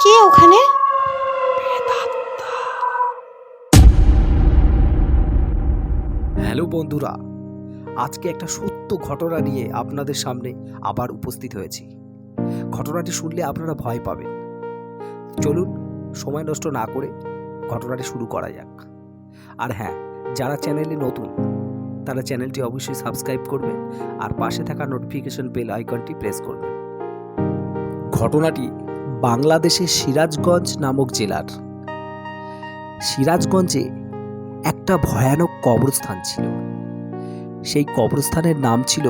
কে ওখানে? হ্যালো বন্ধুরা, আজকে একটা সত্য ঘটনা নিয়ে আপনাদের সামনে আবার উপস্থিত হয়েছি। ঘটনাটি শুনলে আপনারা ভয় পাবেন। চলুন সময় নষ্ট না করে ঘটনাটি শুরু করা যাক। আর হ্যাঁ, যারা চ্যানেলে নতুন তারা চ্যানেলটি অবশ্যই সাবস্ক্রাইব করবেন আর পাশে থাকা নোটিফিকেশন বেল আইকনটি প্রেস করবেন। ঘটনাটি বাংলাদেশের সিরাজগঞ্জ নামক জেলার। সিরাজগঞ্জে একটা ভয়ানক কবরস্থান ছিল। সেই কবরস্থানের নাম ছিল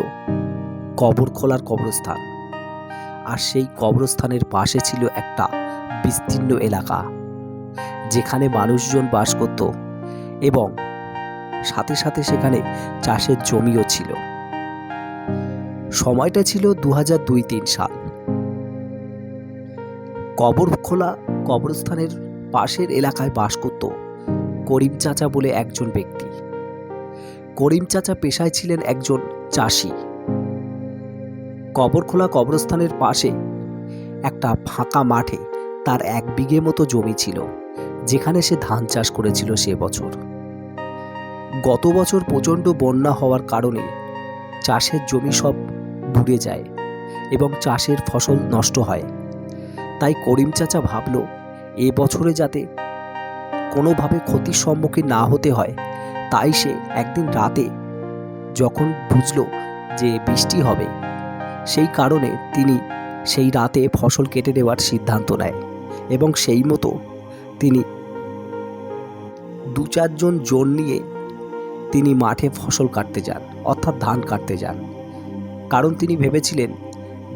কবরখোলার কবরস্থান। আর সেই কবরস্থানের পাশে ছিল একটা বিস্তীর্ণ এলাকা, যেখানে মানুষজন বাস করত এবং সাথে সাথে সেখানে চাষের জমিও ছিল। সময়টা ছিল 2002-03 সাল। কবরখোলা কবরস্থানের পাশের এলাকায় বাস করত করিম চাচা বলে একজন ব্যক্তি। করিম চাচা পেশায় ছিলেন একজন চাষি। কবরখোলা কবরস্থানের পাশে একটা ফাঁকা মাঠে তার 1 বিঘে মতো জমি ছিল, যেখানে সে ধান চাষ করেছিল সে বছর। গত বছর প্রচণ্ড বন্যা হওয়ার কারণে চাষের জমি সব ডুবে যায় এবং চাষের ফসল নষ্ট হয়। তাই করিম চাচা ভাবল, এ বছরে যাতে কোনোভাবে ক্ষতির সম্মুখীন না হতে হয়, তাই সে একদিন রাতে যখন বুঝল যে বৃষ্টি হবে, সেই কারণে তিনি সেই রাতে ফসল কেটে দেওয়ার সিদ্ধান্ত নেয় এবং সেই মতো তিনি 2-4 জন নিয়ে তিনি মাঠে ফসল কাটতে যান, অর্থাৎ ধান কাটতে যান। কারণ তিনি ভেবেছিলেন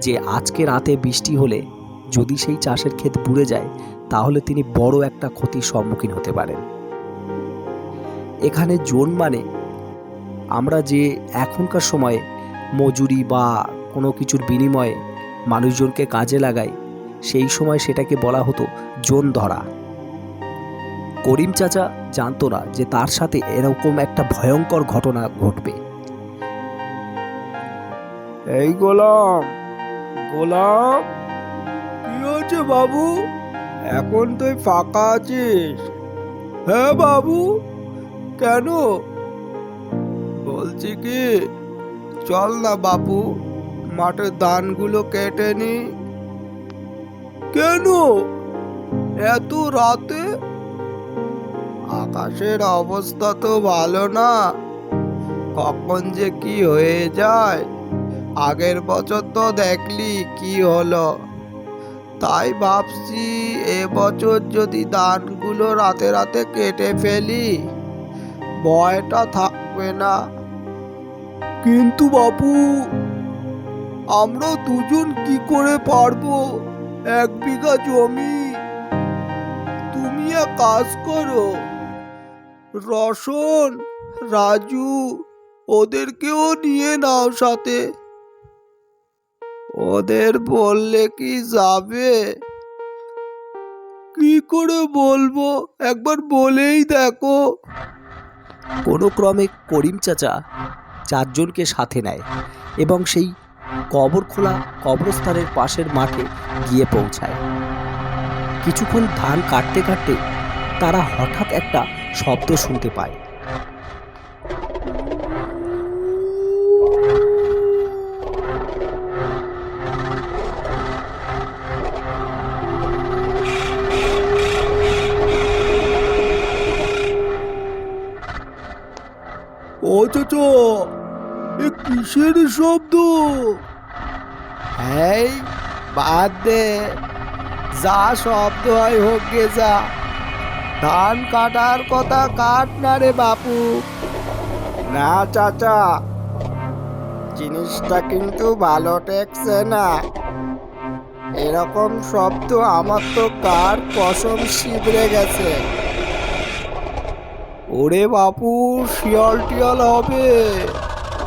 যে আজকে রাতে বৃষ্টি হলে যদি সেই চাষের ক্ষেত বুড়ে যায়, তাহলে তিনি বড় একটা ক্ষতির সম্মুখীন হতে পারেন। এখানে জোন মানে আমরা যে এখনকার সময়ে মজুরি বা কোনো কিছুর বিনিময়ে মানুষজনকে কাজে লাগাই, সেই সময় সেটাকে বলা হতো জোন ধরা। করিম চাচা জানতো না যে তার সাথে এরকম একটা ভয়ঙ্কর ঘটনা ঘটবে। এই গোলাম, গোলাম, কি হয়েছে বাবু? এখন তুই ফাঁকা আছিস? হ্যাঁ বাবু, কেন? বলছি কি, চল না বাবু, মাঠের ধানগুলো কেটে নি। কেন এত রাতে? আকাশের অবস্থা তো ভালো না, কখন যে কি হয়ে যায়। আগের বছর তো দেখলি কি হলো। তাই ভাবছি এবছর যদি ধানগুলো রাতে রাতে কেটে ফেলি, ভয়টা থাকবে না। কিন্তু বাবু, আমরা দুজন কি করে পারবো? 1 বিঘা জমি। তুমি এক কাজ করো, রসন, রাজু, ওদেরকেও নিয়ে নাও সাথে। ওদের বললে কি যাবে? কি করে বলবো, একবার বলেই দেখো। কোনো ক্রমে করিম চাচা 4 জনকে সাথে নেয় এবং সেই কবরখোলা কবরস্থানের পাশের মাঠে গিয়ে পৌঁছায়। কিছুক্ষণ ধান কাটতে কাটতে তারা হঠাৎ একটা শব্দ শুনতে পায়। ও চাচা, এ কিসের শব্দ? এই বাদ দে, যা শব্দ হয় হোক গে যা। ধান কাটার কথা কাট না রে বাপু। না চাচা, জিনিসটা কিন্তু ভালো টেকছে না। এরকম শব্দ আমার তো কার কসম শিবরে গেছে। ওরে বাপু, শিয়াল টিয়াল হবে,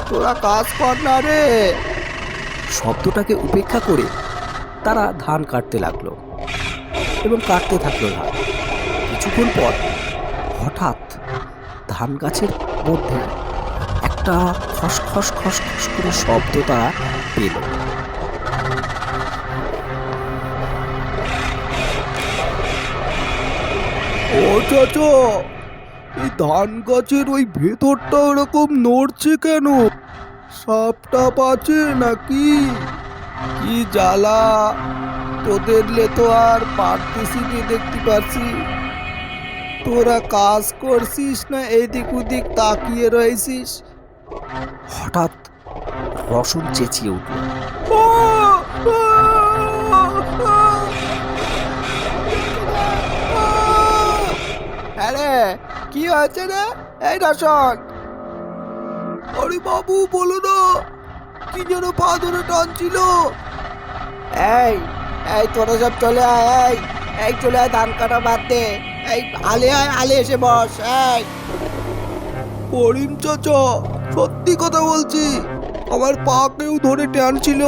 তোরা কাজ কর না রে। শব্দটাকে উপেক্ষা করে তারা ধান কাটতে লাগলো এবং কাটতে থাকলো ধান। কিছুক্ষণ পর হঠাৎ ধান গাছের মধ্যে একটা খসখস খসখস করে শব্দ তারা পেল। চাচা, এই ধান গাছের ওই ভেতরটা ওরকম নড়ছে কেন? সাপটা আছে নাকি? কি জ্বালা, তোদেরলে তো আর পারতেছি নি, দেখতে পাচ্ছি। তোরা কাজ করছিস না এদিক ওদিক তাকিয়ে রয়েছিস? হঠাৎ রসুন চেঁচিয়ে উঠল। আরে কি হয়েছে রে এই রসন? আরে বাবু বলো না, কি যেন পা ধরে টানছিল। এই এই তোরা সব চলে আয়, এই চলে আয়, ধান কাটা বাদ দে। এই আলে আয়, আলে এসে বস। এই করিম চাচা, সত্যি কথা বলছি, আমার পা কেউ ধরে টানছিল।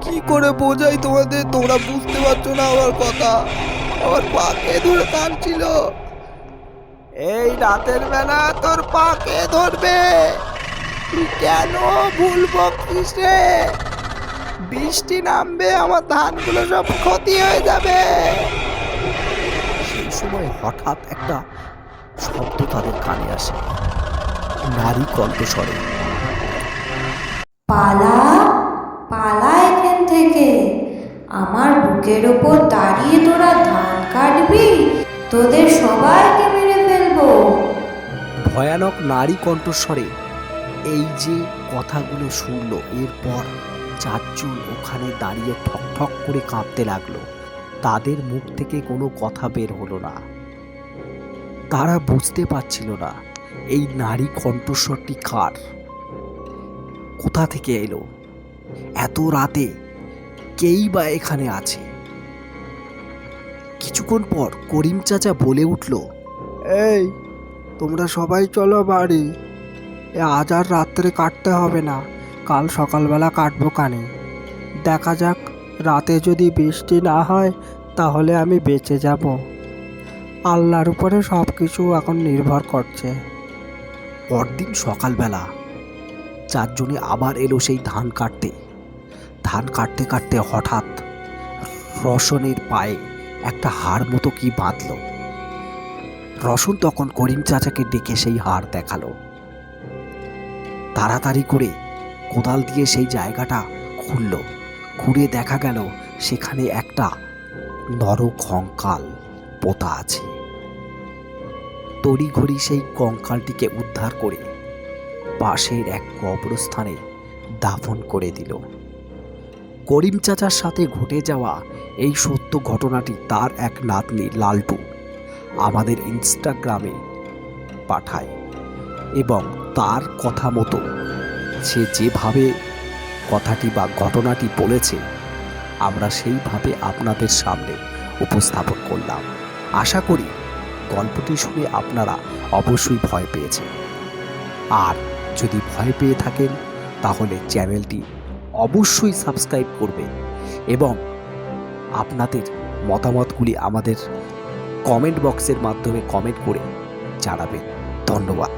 কি করে বোঝাই তোমাদের, তোমরা বুঝতে পারছো না আমার কথা। আমার পা কে ধরে টানছিল? এই রাতের বেলা তোর পা কে ধরবে? তুই কেন ভুল বকছিস রে? বৃষ্টি নামবে, আমার ধানগুলো সব ক্ষতি হয়ে যাবে। সেই সময় হঠাৎ একটা শব্দ তাদের কানে আসে, নারী কণ্ঠস্বরে। পালা, পালা এখান থেকে। আমার বুকের ওপর দাঁড়িয়ে তোরা ধান কাটবি? তোদের সবাইকে মেরে ফেলবো। ভয়ানক নারী কণ্ঠস্বরে এই যে কথাগুলো শুনলো, এরপর চারজন ওখানে দাঁড়িয়ে ঠক ঠক করে কাঁপতে লাগলো। তাদের মুখ থেকে কোনো কথা বের হলো না। তারা বুঝতে পারছিল না এই নারী কণ্ঠস্বরটি কার, কোথা থেকে এলো, এত রাতে কেই বা এখানে আছে। কিছুক্ষণ পর করিম চাচা বলে উঠল, এই তোমরা সবাই চলো বাড়ি, আজ আর রাত্রে কাটতে হবে না, কাল সকালবেলা কাটবো কানে। দেখা যাক, রাতে যদি বৃষ্টি না হয় তাহলে আমি বেঁচে যাব। আল্লাহর উপরে সব কিছু এখন নির্ভর করছে। পরদিন সকালবেলা চারজনে আবার এলো সেই ধান কাটতে। ধান কাটতে কাটতে হঠাৎ রসনের পায়ে একটা হাড় মতো কি বাঁধল। রসন তখন করিম চাচাকে ডেকে সেই হাড় দেখালো। তাড়াতাড়ি করে কোদাল দিয়ে সেই জায়গাটা খুলল। খুঁড়ে দেখা গেল সেখানে একটা নরকঙ্কাল পোতা আছে। তড়িঘড়ি সেই কঙ্কালটিকে উদ্ধার করে পাশের এক কবরস্থানে দাফন করে দিল। করিম চাচার সাথে ঘটে যাওয়া এই সত্য ঘটনাটি তার এক নাতনি লালটু আমাদের ইনস্টাগ্রামে পাঠায় এবং তার কথা মতো সে যেভাবে কথাটি বা ঘটনাটি বলেছে আমরা সেইভাবে আপনাদের সামনে উপস্থাপন করলাম। আশা করি গল্পটি শুনে আপনারা অবশ্যই ভয় পেয়েছেন। আর যদি ভয় পেয়ে থাকেন তাহলে চ্যানেলটি অবশ্যই সাবস্ক্রাইব করবেন এবং আপনাদের মতামতগুলি আমাদের কমেন্ট বক্সের মাধ্যমে কমেন্ট করে জানাবেন। ধন্যবাদ।